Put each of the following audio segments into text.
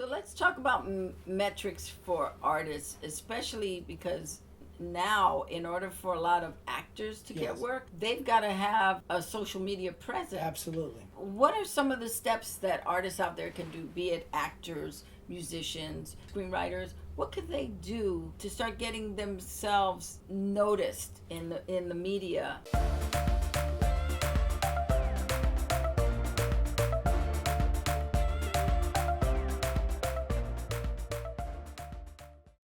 let's talk about metrics for artists, especially because now, in order for a lot of actors to get work, they've got to have a social media presence. Absolutely. What are some of the steps that artists out there can do, be it actors, musicians, screenwriters? What can they do to start getting themselves noticed in the media?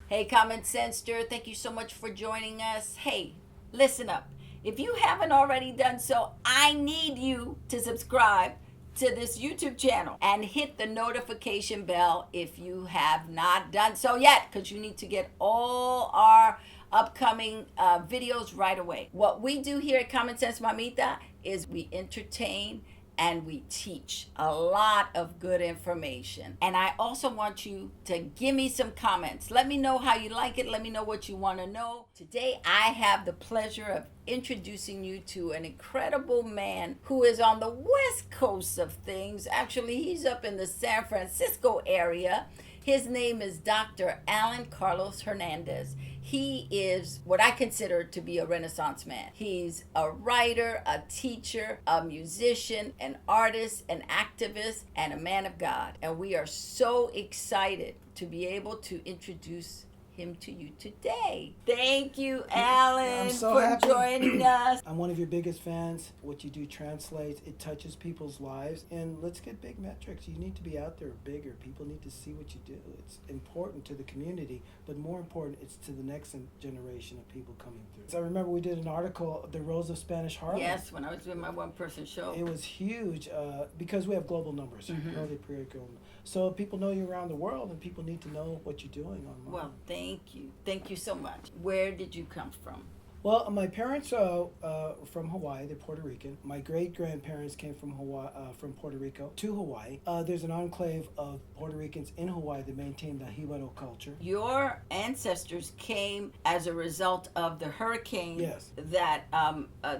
Hey, Common Sensester, thank you so much for joining us. Hey, listen up. If you haven't already done so, I need you to subscribe to this YouTube channel and hit the notification bell if you have not done so yet, because you need to get all our upcoming videos right away. What we do here at Common Sense Mamita is we entertain and we teach a lot of good information. And I also want you to give me some comments. Let me know how you like it. Let me know what you want to know. Today, I have the pleasure of introducing you to an incredible man who is on the west coast of things. Actually, he's up in the San Francisco area. His name is Dr. Alan Carlos Hernandez. He is what I consider to be a Renaissance man. He's a writer, a teacher, a musician, an artist, an activist, and a man of God. And we are so excited to be able to introduce him to you today. Thank you, Alan, for joining us. I'm one of your biggest fans. What you do translates. It touches people's lives. And let's get big metrics. You need to be out there bigger. People need to see what you do. It's important to the community, but more important, it's to the next generation of people coming through. So I remember we did an article, The Rose of Spanish Harlem. Yes, when I was doing my one-person show. It was huge because we have global numbers. So people know you around the world, and people need to know what you're doing online. Well, thank you. Thank you so much. Where did you come from? Well, my parents are from Hawaii. They're Puerto Rican. My great-grandparents came from from Puerto Rico to Hawaii. There's an enclave of Puerto Ricans in Hawaii that maintain the Jibaro culture. Your ancestors came as a result of the hurricane. Yes. That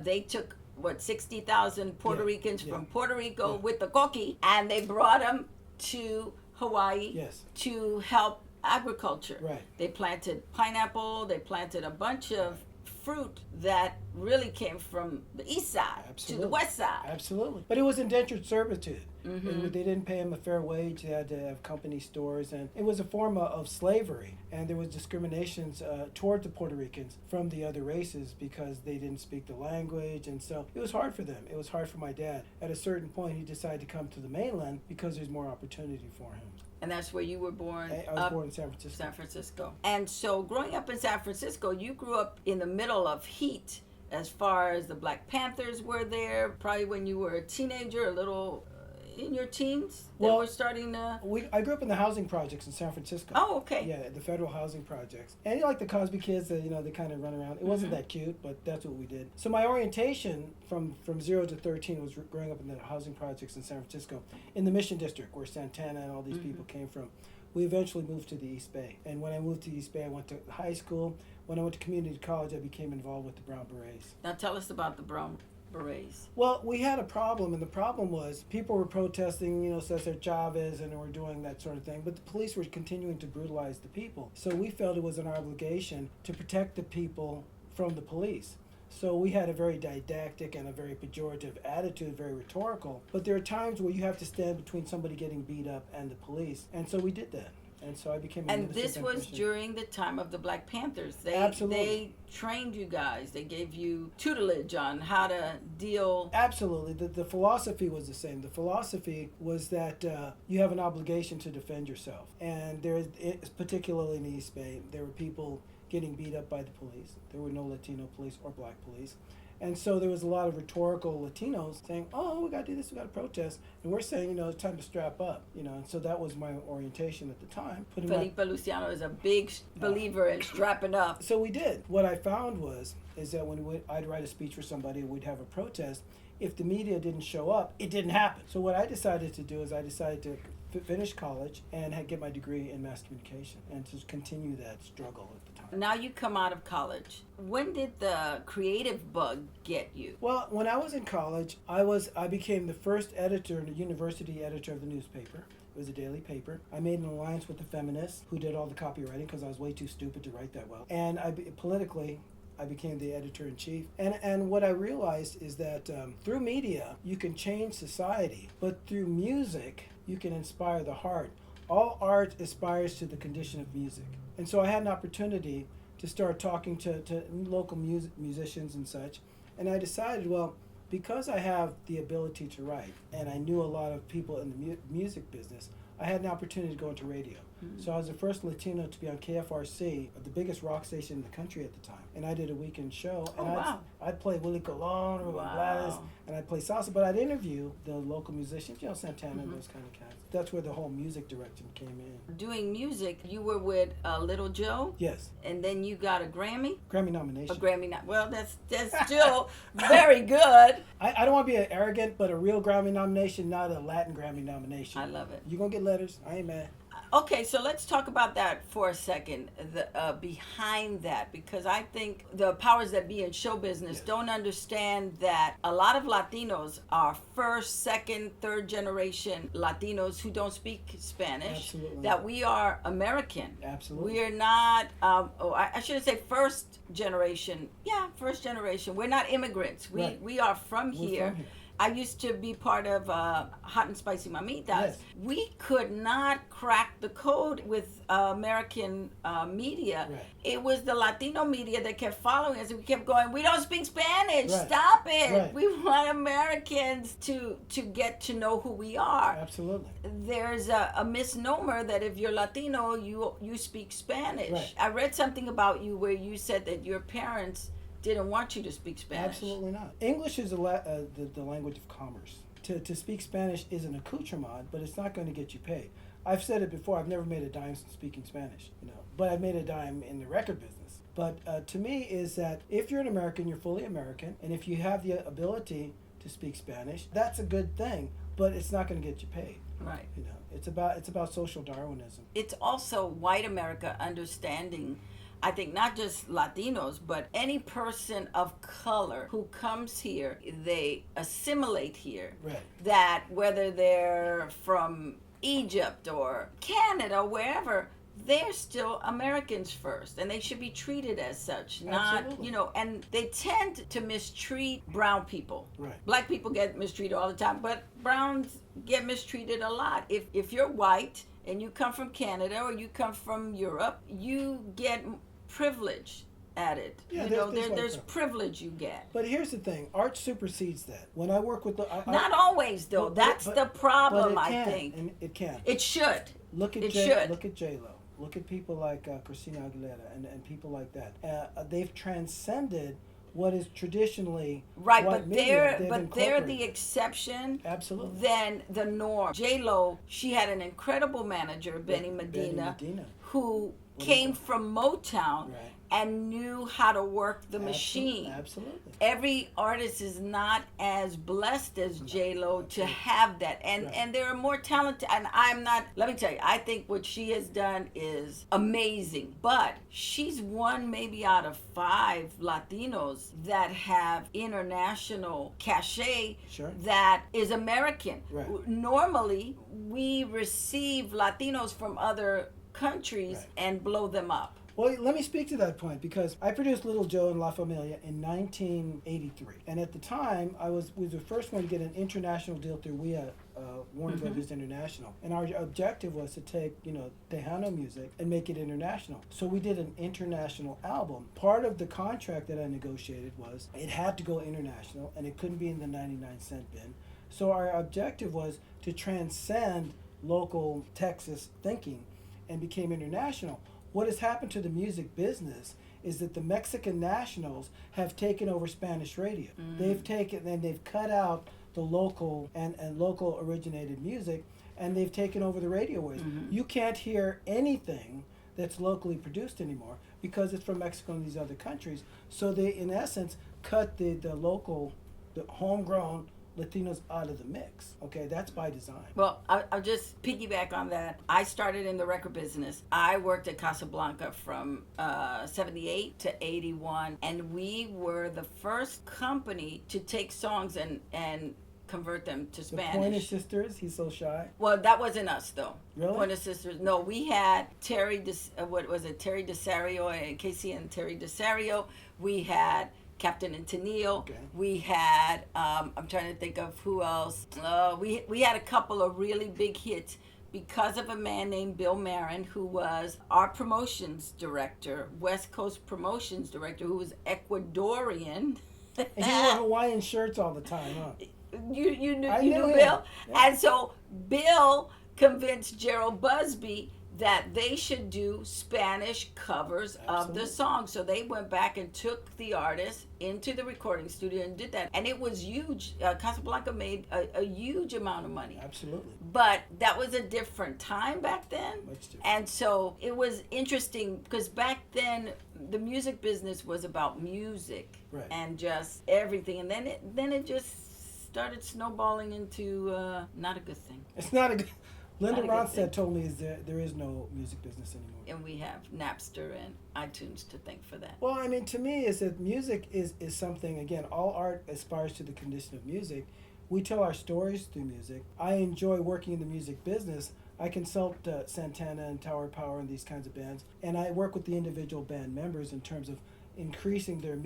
they took, 60,000 Puerto Ricans from Puerto Rico with the koki, and they brought them to Hawaii to help agriculture. Right. They planted pineapple. They planted a bunch of fruit that really came from the east side to the west side. Absolutely. But it was indentured servitude. They didn't pay them a fair wage. They had to have company stores, and it was a form of slavery. And there was discriminations toward the Puerto Ricans from the other races because they didn't speak the language, and so it was hard for them. It was hard for my dad. At a certain point, he decided to come to the mainland because there's more opportunity for him. And that's where you were born? I was born in San Francisco. San Francisco. And so growing up in San Francisco, you grew up in the middle of heat as far as the Black Panthers were there, probably when you were a teenager, a little in your teens that were starting to... I grew up in the housing projects in San Francisco. Oh, okay. Yeah, the federal housing projects. And like the Cosby kids, they kind of run around. It wasn't that cute, but that's what we did. So my orientation from 0 to 13 was growing up in the housing projects in San Francisco, in the Mission District, where Santana and all these people came from. We eventually moved to the East Bay. And when I moved to the East Bay, I went to high school. When I went to community college, I became involved with the Brown Berets. Now tell us about the Brown Berets. Well, we had a problem, and the problem was people were protesting, Cesar Chavez, and were doing that sort of thing, but the police were continuing to brutalize the people. So we felt it was an obligation to protect the people from the police. So we had a very didactic and a very pejorative attitude, very rhetorical, but there are times where you have to stand between somebody getting beat up and the police, and so we did that. And so I became And this was during the time of the Black Panthers. Absolutely. They trained you guys. They gave you tutelage on how to deal. Absolutely. The philosophy was the same. The philosophy was that you have an obligation to defend yourself. And particularly in the East Bay, there were people getting beat up by the police. There were no Latino police or Black police. And so there was a lot of rhetorical Latinos saying, oh, we got to do this, we got to protest. And we're saying, it's time to strap up, and so that was my orientation at the time. Felipe Luciano is a big believer in strapping up. So we did. What I found is that when I'd write a speech for somebody, we'd have a protest. If the media didn't show up, it didn't happen. So what I decided to do is I decided to finish college and get my degree in mass communication and to continue that struggle at the time. Now you come out of college. When did the creative bug get you? Well, when I was in college, I became the first editor, the university editor of the newspaper. It was a daily paper. I made an alliance with the feminists who did all the copywriting because I was way too stupid to write that well. And politically, I became the editor-in-chief. And what I realized is that through media, you can change society, but through music, you can inspire the heart. All art aspires to the condition of music. And so I had an opportunity to start talking to local musicians and such. And I decided, well, because I have the ability to write, and I knew a lot of people in the music business, I had an opportunity to go into radio. Mm-hmm. So I was the first Latino to be on KFRC, the biggest rock station in the country at the time. And I did a weekend show. And I'd play Willie Colon or Gladys, and I'd play salsa, but I'd interview the local musicians, Santana and those kind of cats. That's where the whole music direction came in. Doing music, you were with Little Joe? Yes. And then you got a Grammy? Grammy nomination. A Grammy well, that's still very good. I don't want to be arrogant, but a real Grammy nomination, not a Latin Grammy nomination. I love it. You're going to get letters. I ain't mad. Okay, so let's talk about that for a second, behind that, because I think the powers that be in show business don't understand that a lot of Latinos are first, second, third generation Latinos who don't speak Spanish. Absolutely. That we are American. Absolutely. We are not, I shouldn't say first generation. Yeah, first generation. We're not immigrants. We are from here. From here. I used to be part of Hot and Spicy Mamitas. Yes. We could not crack the code with American media. Right. It was the Latino media that kept following us, and we kept going, we don't speak Spanish. Right. Stop it. Right. We want Americans to get to know who we are. Absolutely. There's a misnomer that if you're Latino, you speak Spanish. Right. I read something about you where you said that your parents didn't want you to speak Spanish. Absolutely not. English is the language of commerce. To speak Spanish is an accoutrement, but it's not going to get you paid. I've said it before, I've never made a dime speaking Spanish, but I've made a dime in the record business. But to me is that if you're an American, you're fully American, and if you have the ability to speak Spanish, that's a good thing, but it's not going to get you paid. Right. It's about social Darwinism. It's also white America understanding, I think, not just Latinos, but any person of color who comes here, they assimilate here. Right. That whether they're from Egypt or Canada or wherever, they're still Americans first, and they should be treated as such. Absolutely. Not, and they tend to mistreat brown people. Right. Black people get mistreated all the time, but browns get mistreated a lot. If you're white and you come from Canada or you come from Europe, you get privilege added. Yeah, there's privilege you get. But here's the thing, art supersedes that. When I work with not always though. That's the problem. I think and it can. It should. Look at J-Lo. Look at people like Christina Aguilera and people like that. They've transcended what is traditionally right, white but they're the exception. Absolutely. Than the norm. J-Lo, she had an incredible manager, Benny Medina, who came from Motown. Right. And knew how to work the machine. Absolutely. Every artist is not as blessed as J-Lo to have that. And there are more talented. And let me tell you, I think what she has done is amazing. But she's one maybe out of 5 Latinos that have international cachet that is American. Right. Normally, we receive Latinos from other countries and blow them up. Well, let me speak to that point because I produced Little Joe and La Familia in 1983. And at the time, I was the first one to get an international deal through Warner Brothers International. And our objective was to take, Tejano music and make it international. So we did an international album. Part of the contract that I negotiated was it had to go international and it couldn't be in the 99-cent bin. So our objective was to transcend local Texas thinking and became international. What has happened to the music business is that the Mexican nationals have taken over Spanish radio. They've cut out the local and local originated music, and they've taken over the radio waves. You can't hear anything that's locally produced anymore because it's from Mexico and these other countries. So they, in essence, cut the local, the homegrown Latinos out of the mix. Okay, that's by design. Well, I'll just piggyback on that. I started in the record business. I worked at Casablanca from 78 to 81, and we were the first company to take songs and convert them to The Spanish. Pointer Sisters, he's so shy. Well, that wasn't us though. Really? Pointer Sisters. No, we had Terry. What was it? Terry DeSario and Casey and Terry DeSario. We had Captain and Tennille. Okay. We had. I'm trying to think of who else. We had a couple of really big hits because of a man named Bill Marin, who was our promotions director, West Coast promotions director, who was Ecuadorian. And he wore Hawaiian shirts all the time, huh? You knew him. Bill? Yeah. And so Bill convinced Gerald Busby that they should do Spanish covers of Absolutely. the song. So they went back and took the artist into the recording studio and did that. And it was huge. Casablanca made a huge amount of money. Absolutely. But that was a different time back then. Much different. And so it was interesting because back then the music business was about music, Right. and just everything. And then it just started snowballing into not a good thing. It's not a good... Linda Not a good thing. Ronstadt told me there is no music business anymore. And we have Napster and iTunes to thank for that. Well, I mean, to me, is that music is something, again, all art aspires to the condition of music. We tell our stories through music. I enjoy working in the music business. I consult Santana and Tower Power and these kinds of bands, and I work with the individual band members in terms of increasing their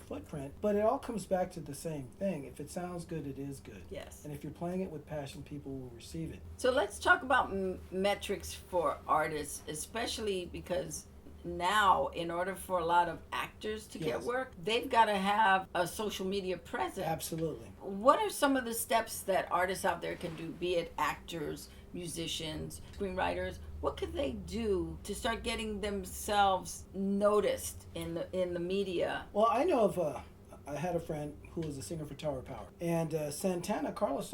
footprint. But it all comes back to the same thing. If it sounds good, it is good. Yes. And if you're playing it with passion, people will receive it. So let's talk about metrics for artists, especially because now, in order for a lot of actors to get Yes. work, they've got to have a social media presence. Absolutely. What are some of the steps that artists out there can do, be it actors, musicians, screenwriters? What could they do to start getting themselves noticed in the media? Well, I know of I had a friend who was a singer for Tower Power, and Santana, Carlos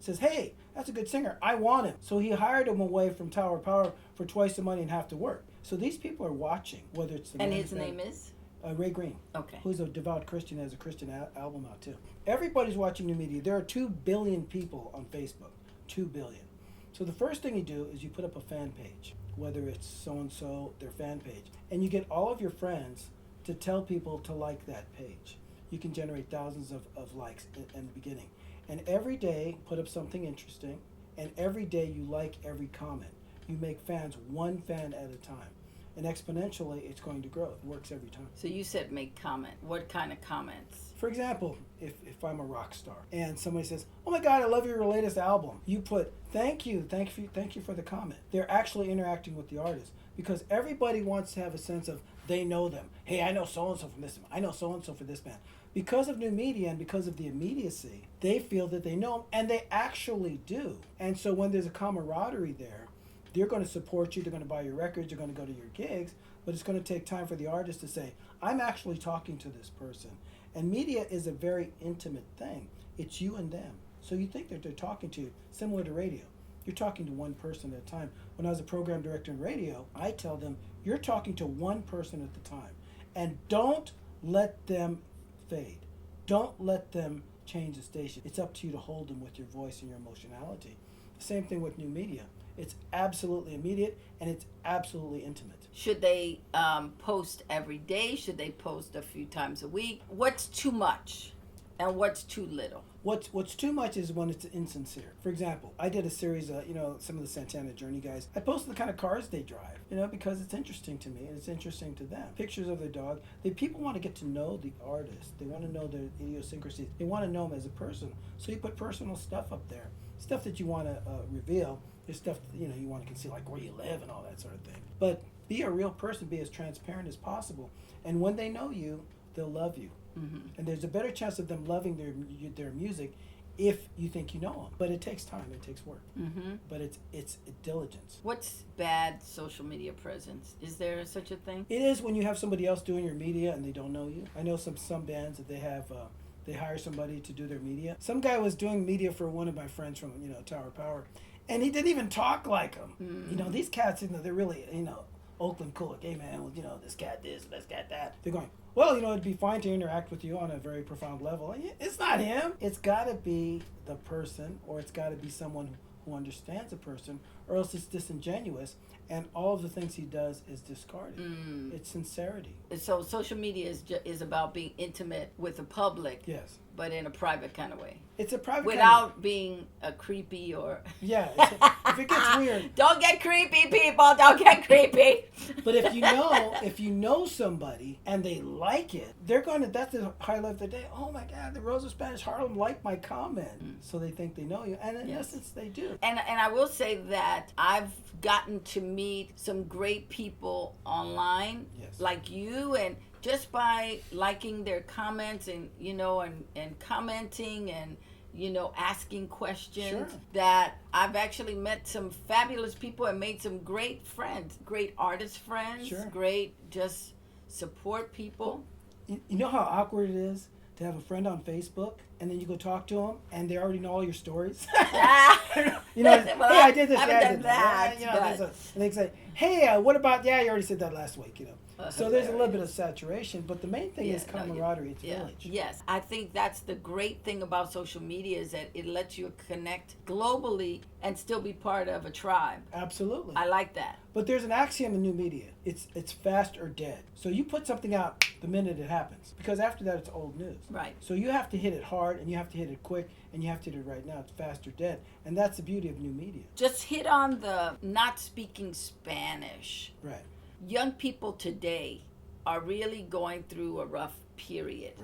says, "Hey, that's a good singer. I want him." So he hired him away from Tower Power for twice the money and half the work. So these people are watching, whether it's the And man's his band- name is? Ray Green, Okay. who's a devout Christian, has a Christian album out too. Everybody's watching new media. There are 2 billion people on Facebook, 2 billion. So the first thing you do is you put up a fan page, whether it's so-and-so, their fan page, and you get all of your friends to tell people to like that page. You can generate thousands of likes in the beginning. And every day, put up something interesting, and every day you like every comment. You make fans one fan at a time. And exponentially, it's going to grow. It works every time. So you said make comment. What kind of comments? For example, if I'm a rock star and somebody says, "Oh my God, I love your latest album," you put, thank you for the comment. They're actually interacting with the artist because everybody wants to have a sense of they know them. Hey, I know so-and-so from this, I know so-and-so for this band. Because of new media and because of the immediacy, they feel that they know them, and they actually do. And so when there's a camaraderie there, they're going to support you, they're going to buy your records, they're going to go to your gigs, but it's going to take time for the artist to say, I'm actually talking to this person. And media is a very intimate thing. It's you and them. So you think that they're talking to you, similar to radio. You're talking to one person at a time. When I was a program director in radio, I tell them, you're talking to one person at the time. And don't let them fade. Don't let them change the station. It's up to you to hold them with your voice and your emotionality. The same thing with new media. It's absolutely immediate and it's absolutely intimate. Should they post every day? Should they post a few times a week? What's too much and what's too little? What's too much is when it's insincere. For example, I did a series, some of the Santana Journey guys. I posted the kind of cars they drive, because it's interesting to me and it's interesting to them. Pictures of their dog. People want to get to know the artist. They want to know their idiosyncrasies. They want to know him as a person. So you put personal stuff up there, stuff that you want to reveal. There's stuff that, you want to conceal, like where you live and all that sort of thing. But be a real person. Be as transparent as possible. And when they know you, they'll love you. Mm-hmm. And there's a better chance of them loving their music if you think you know them. But it takes time. It takes work. Mm-hmm. But it's diligence. What's bad social media presence? Is there such a thing? It is when you have somebody else doing your media and they don't know you. I know some bands that they have... they hire somebody to do their media. Some guy was doing media for one of my friends from, Tower Power. And he didn't even talk like him. Mm-hmm. These cats, they're really, Oakland cool. Like, hey, man, well, this cat this, this cat that. They're going, well, it'd be fine to interact with you on a very profound level. It's not him. It's got to be the person, or it's got to be someone who understands a person, or else it's disingenuous, and all of the things he does is discarded. It's sincerity. So social media is about being intimate with the public, Yes. but in a private kind of way. It's a private without being a creepy or yeah. If it gets weird, don't get creepy, people. Don't get creepy. but if you know somebody and they like it, they're going to. That's the highlight of the day. Oh my God, the Rose of Spanish Harlem liked my comment, so they think they know you, and in essence, they do. And I will say that I've gotten to meet some great people online, like you, and just by liking their comments and and commenting and asking questions, that I've actually met some fabulous people and made some great friends, great artist friends, great just support people. You know how awkward it is to have a friend on Facebook and then you go talk to them and they already know all your stories. Well, hey, I did this. I did that. And they say, hey, what about? Yeah, you already said that last week. So there's a little bit of saturation, but the main thing is camaraderie. It's village. Yes, I think that's the great thing about social media is that it lets you connect globally and still be part of a tribe. Absolutely. I like that. But there's an axiom in new media. It's fast or dead. So you put something out the minute it happens, because after that it's old news. Right. So you have to hit it hard, and you have to hit it quick, and you have to hit it right now. It's fast or dead, and that's the beauty of new media. Just hit on the not speaking Spanish. Right. Young people today are really going through a rough period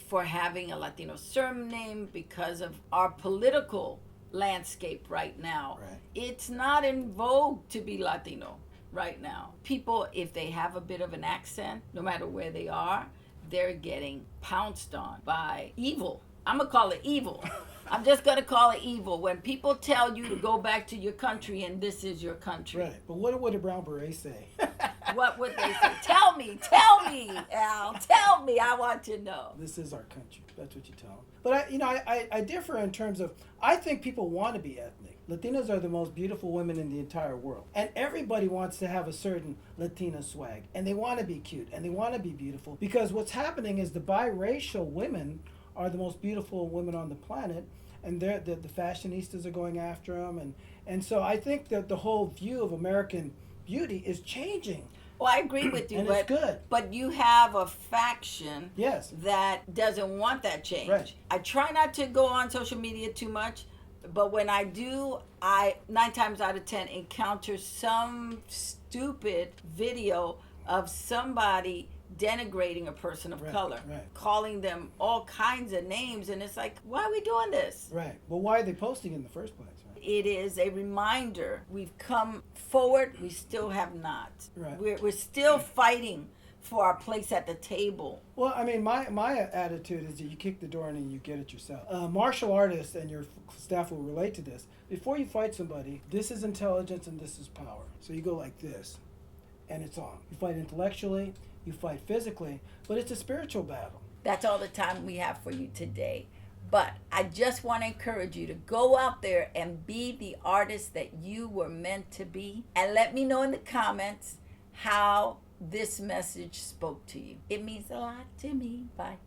for having a Latino surname because of our political landscape right now. It's not in vogue to be Latino right now. People, if they have a bit of an accent, no matter where they are, they're getting pounced on by evil. I'm going to call it evil. I'm just going to call it evil. When people tell you to go back to your country and this is your country. Right. But what would a Brown Beret say? What would they say? Tell me, Al. Tell me. I want to know. This is our country. That's what you tell them. But I differ in terms of, I think people want to be ethnic. Latinas are the most beautiful women in the entire world. And everybody wants to have a certain Latina swag. And they want to be cute. And they want to be beautiful. Because what's happening is the biracial women are the most beautiful women on the planet. And the fashionistas are going after them. And so I think that the whole view of American beauty is changing. Well, I agree with you, and it's good. But you have a faction yes. that doesn't want that change. Right. I try not to go on social media too much, but when I do, I 9 times out of 10 encounter some stupid video of somebody denigrating a person of color, calling them all kinds of names, and it's like, why are we doing this? Right. Well, why are they posting in the first place? It is a reminder. We've come forward. We still have not. Right. We're still fighting for our place at the table. Well, I mean, my attitude is that you kick the door in and you get it yourself. Martial artists and your staff will relate to this. Before you fight somebody, this is intelligence and this is power. So you go like this, and it's on. You fight intellectually, you fight physically, but it's a spiritual battle. That's all the time we have for you today. But I just want to encourage you to go out there and be the artist that you were meant to be. And let me know in the comments how this message spoke to you. It means a lot to me. Bye.